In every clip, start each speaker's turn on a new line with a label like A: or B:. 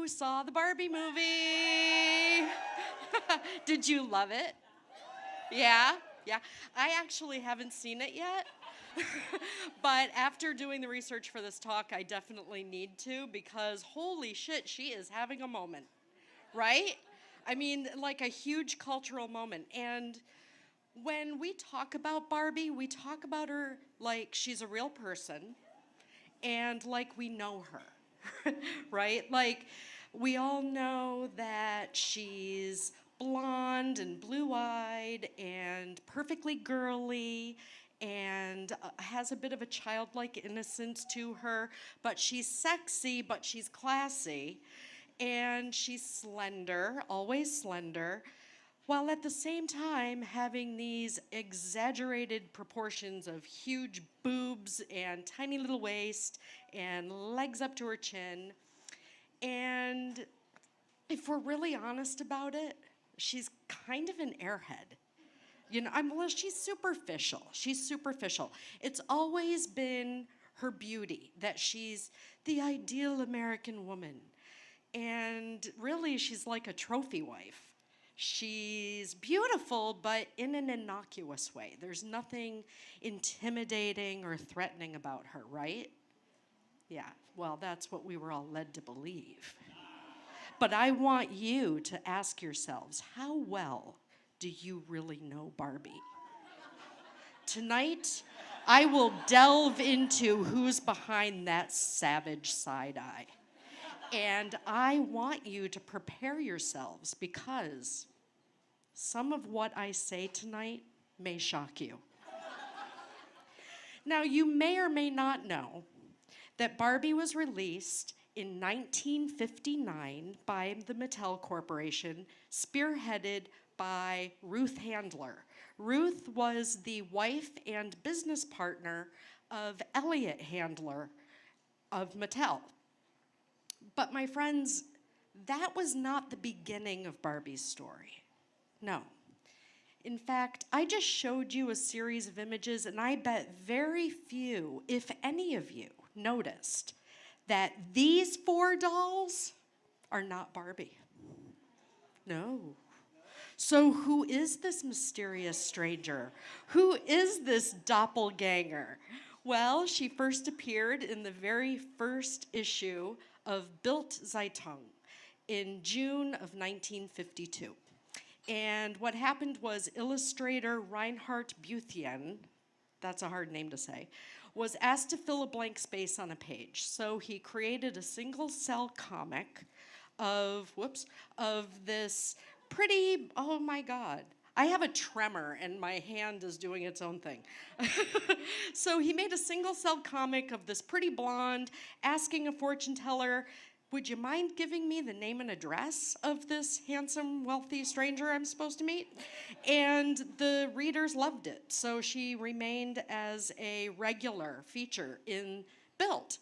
A: saw the Barbie movie. Did you love it? Yeah? Yeah. I actually haven't seen it yet. But after doing the research for this talk, I definitely need to because holy shit, she is having a moment, right? I mean, like a huge cultural moment. And when we talk about Barbie, we talk about her like she's a real person and like we know her, right? Like we all know that she's blonde and blue-eyed and perfectly girly and has a bit of a childlike innocence to her, but she's sexy, but she's classy, and she's slender, always slender, while at the same time having these exaggerated proportions of huge boobs and tiny little waist and legs up to her chin. And if we're really honest about it, she's kind of an airhead. You know, well, she's superficial. She's superficial. It's always been her beauty, that she's the ideal American woman. And really, she's like a trophy wife. She's beautiful, but in an innocuous way. There's nothing intimidating or threatening about her, right? Yeah, well, that's what we were all led to believe. But I want you to ask yourselves, how well do you really know Barbie? Tonight, I will delve into who's behind that savage side eye. And I want you to prepare yourselves because some of what I say tonight may shock you. Now, you may or may not know that Barbie was released in 1959 by the Mattel Corporation, spearheaded by Ruth Handler. Ruth was the wife and business partner of Elliot Handler of Mattel. But my friends, that was not the beginning of Barbie's story. No. In fact, I just showed you a series of images, and I bet very few, if any of you, noticed that these 4 dolls are not Barbie. No. So who is this mysterious stranger? Who is this doppelganger? Well, she first appeared in the very first issue of Bild Zeitung in June of 1952. And what happened was illustrator Reinhard Büthjen, that's a hard name to say, was asked to fill a blank space on a page. So he created a single cell comic of this pretty, oh my God. I have a tremor and my hand is doing its own thing. So he made a single cell comic of this pretty blonde asking a fortune teller, would you mind giving me the name and address of this handsome, wealthy stranger I'm supposed to meet? And the readers loved it. So she remained as a regular feature in Bild.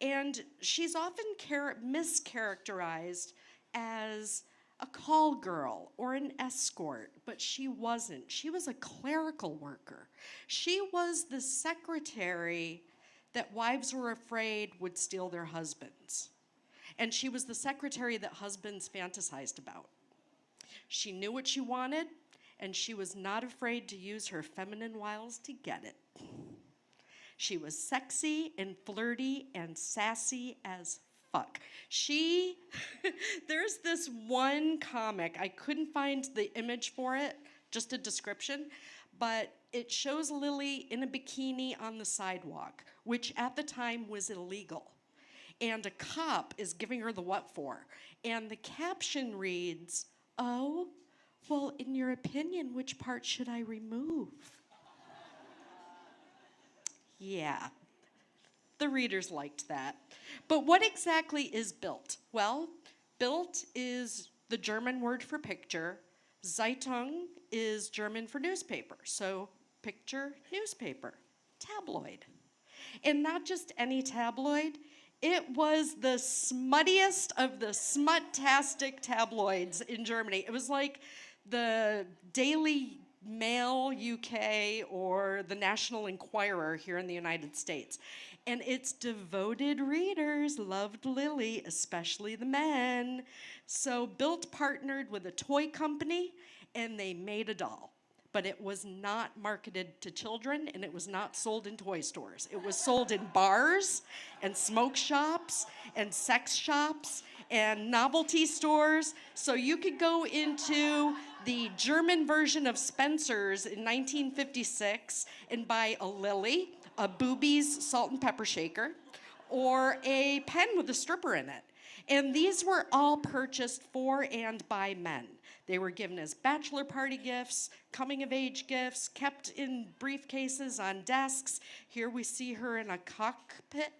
A: And she's often mischaracterized as a call girl or an escort, but she wasn't. She was a clerical worker. She was the secretary that wives were afraid would steal their husbands. And she was the secretary that husbands fantasized about. She knew what she wanted, and she was not afraid to use her feminine wiles to get it. She was sexy and flirty and sassy as fuck. There's this one comic, I couldn't find the image for it, just a description, but it shows LILLI in a bikini on the sidewalk, which at the time was illegal. And a cop is giving her the what for. And the caption reads, oh, well, in your opinion, which part should I remove? Yeah, the readers liked that. But what exactly is Bild? Well, Bild is the German word for picture. Zeitung is German for newspaper. So picture, newspaper, tabloid. And not just any tabloid, it was the smuttiest of the smut-tastic tabloids in Germany. It was like the Daily Mail UK or the National Enquirer here in the United States. And its devoted readers loved Lilly, especially the men. So Bilt partnered with a toy company and they made a doll. But it was not marketed to children and it was not sold in toy stores. It was sold in bars and smoke shops and sex shops and novelty stores. So you could go into the German version of Spencer's in 1956 and buy a Lilly, a Boobies salt and pepper shaker, or a pen with a stripper in it. And these were all purchased for and by men. They were given as bachelor party gifts, coming of age gifts, kept in briefcases on desks. Here we see her in a cockpit.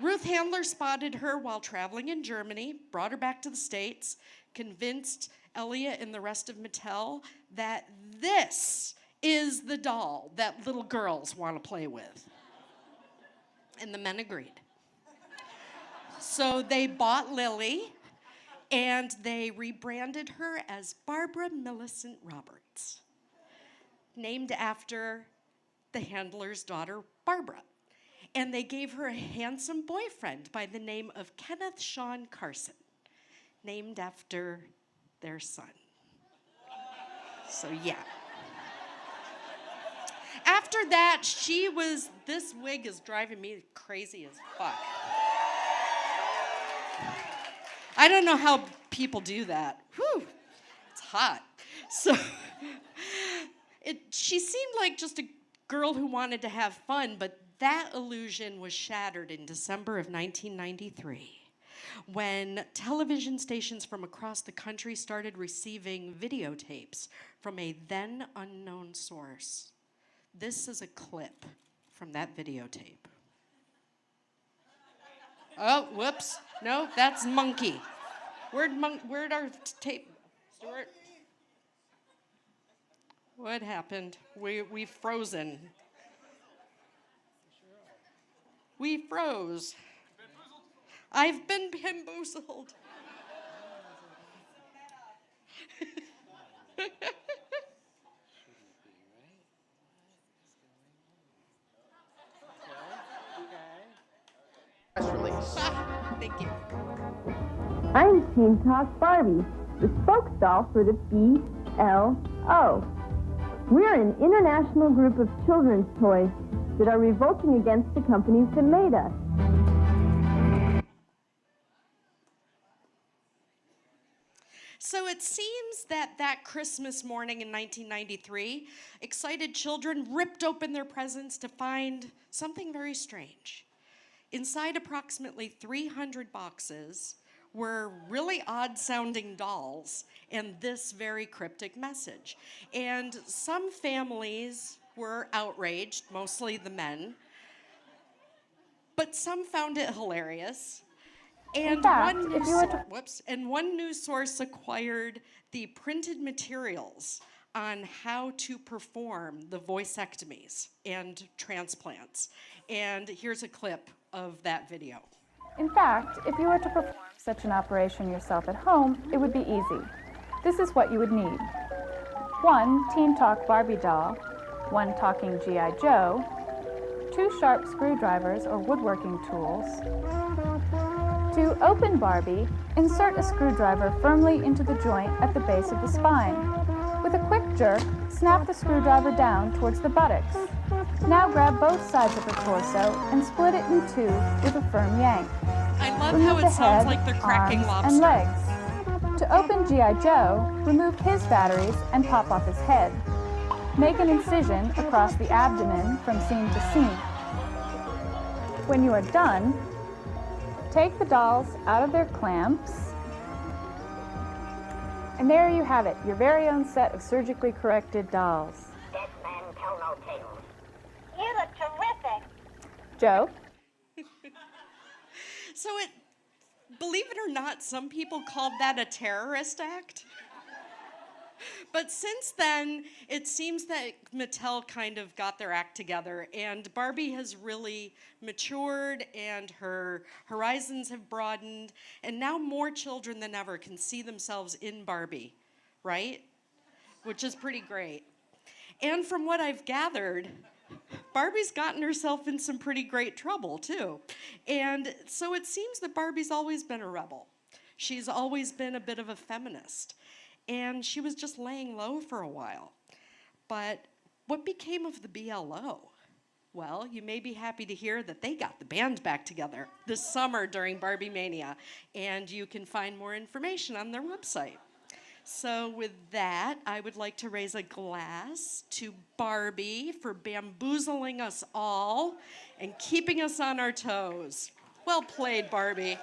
A: Ruth Handler spotted her while traveling in Germany, brought her back to the States, convinced Elliot and the rest of Mattel that this is the doll that little girls want to play with. And the men agreed. So they bought Lilly, and they rebranded her as Barbara Millicent Roberts, named after the handler's daughter, Barbara. And they gave her a handsome boyfriend by the name of Kenneth Sean Carson, named after their son. So yeah. After that, this wig is driving me crazy as fuck. I don't know how people do that. Whew, it's hot. So she seemed like just a girl who wanted to have fun, but that illusion was shattered in December of 1993 when television stations from across the country started receiving videotapes from a then unknown source. This is a clip from that videotape. Oh, whoops. No, that's Monkey. Where'd our tape, Stuart? What happened? We've frozen. We froze. I've been bamboozled.
B: Press release.
A: Thank you.
C: I'm Teen Talk Barbie, the spokesdoll for the BLO. We're an international group of children's toys that are revolting against the companies that made us.
A: So it seems that Christmas morning in 1993, excited children ripped open their presents to find something very strange. Inside approximately 300 boxes were really odd-sounding dolls and this very cryptic message. And some families were outraged, mostly the men, but some found it hilarious. And one news source acquired the printed materials on how to perform the voicectomies and transplants. And here's a clip of that video.
D: In fact, if you were to perform such an operation yourself at home, it would be easy. This is what you would need. 1 Teen Talk Barbie doll, 1 talking G.I. Joe, 2 sharp screwdrivers or woodworking tools. To open Barbie, insert a screwdriver firmly into the joint at the base of the spine. With a quick jerk, snap the screwdriver down towards the buttocks. Now grab both sides of her torso and split it in two with a firm yank.
A: I love
D: Remove
A: how
D: the
A: it sounds
D: head,
A: like they're cracking
D: arms,
A: lobster.
D: and legs. To open G.I. Joe, remove his batteries and pop off his head. Make an incision across the abdomen from seam to seam. When you are done, take the dolls out of their clamps, and there you have it, your very own set of surgically corrected dolls.
E: Dead man tell no tales. You look terrific.
D: Joe?
A: So believe it or not, some people called that a terrorist act. But since then, it seems that Mattel kind of got their act together, and Barbie has really matured, and her horizons have broadened, and now more children than ever can see themselves in Barbie, right? Which is pretty great. And from what I've gathered, Barbie's gotten herself in some pretty great trouble, too. And so it seems that Barbie's always been a rebel. She's always been a bit of a feminist. And she was just laying low for a while. But what became of the BLO? Well, you may be happy to hear that they got the band back together this summer during Barbie Mania, and you can find more information on their website. So with that, I would like to raise a glass to Barbie for bamboozling us all and keeping us on our toes. Well played, Barbie.